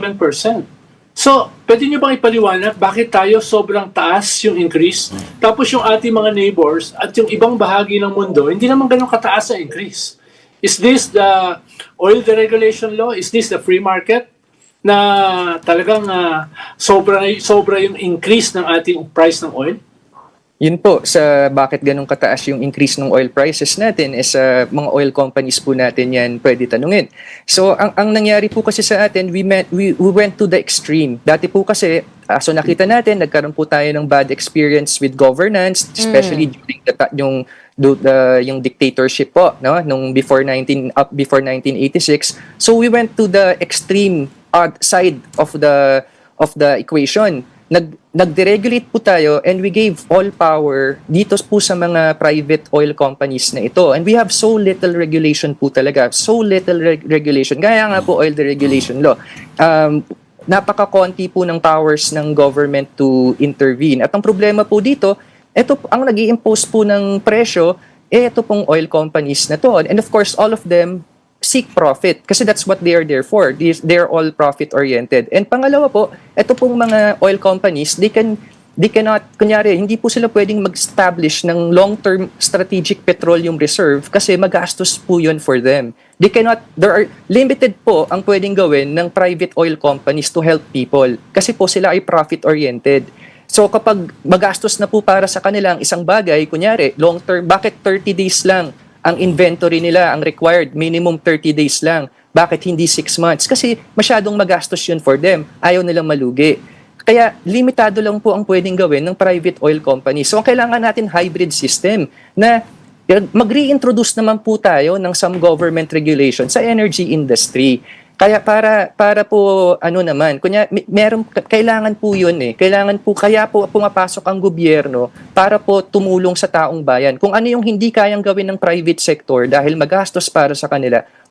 7%. So, pwede nyo bang ipaliwanag bakit tayo sobrang taas yung increase? Tapos yung ating mga neighbors at yung ibang bahagi ng mundo, hindi naman ganun kataas ang increase. Is this the oil deregulation law? Is this the free market? Na talagang sobra yung increase ng ating price ng oil? Yun po, sa bakit ganun kataas yung increase ng oil prices natin is mga oil companies po natin yan pwede tanungin. So, ang nangyari po kasi sa atin, we went to the extreme. Dati po kasi, so nakita natin, nagkaroon po tayo ng bad experience with governance, especially during yung dictatorship po, no, nung before 1986. So, we went to the extreme side of the equation. Nag-deregulate po tayo and we gave all power dito po sa mga private oil companies na ito. And we have so little regulation po talaga. So little regulation. Gaya nga po oil deregulation law. Napaka-konti po ng powers ng government to intervene. At ang problema po dito, ito ang nag-i-impose po ng presyo, ito pong oil companies na to. And of course, all of them seek profit kasi that's what they are there for. They're all profit-oriented. And pangalawa po, ito pong mga oil companies, they cannot, kunyari, hindi po sila pwedeng mag-establish ng long-term strategic petroleum reserve kasi magastos po yun for them. There are limited po ang pwedeng gawin ng private oil companies to help people kasi po sila ay profit-oriented. So kapag magastos na po para sa kanila ang isang bagay, kunyari, long-term, bakit 30 days lang ang inventory nila, ang required, minimum 30 days lang. Bakit hindi 6 months? Kasi masyadong magastos yun for them. Ayaw nilang malugi. Kaya limitado lang po ang pwedeng gawin ng private oil company. So ang kailangan natin hybrid system na mag-reintroduce naman po tayo ng some government regulation sa energy industry. Kaya para po kailangan po 'yun eh. Kaya po pumapasok ang gobyerno para po tumulong sa taong bayan. Kung ano yung hindi kayang gawin ng private sector dahil magastos para sa kanila,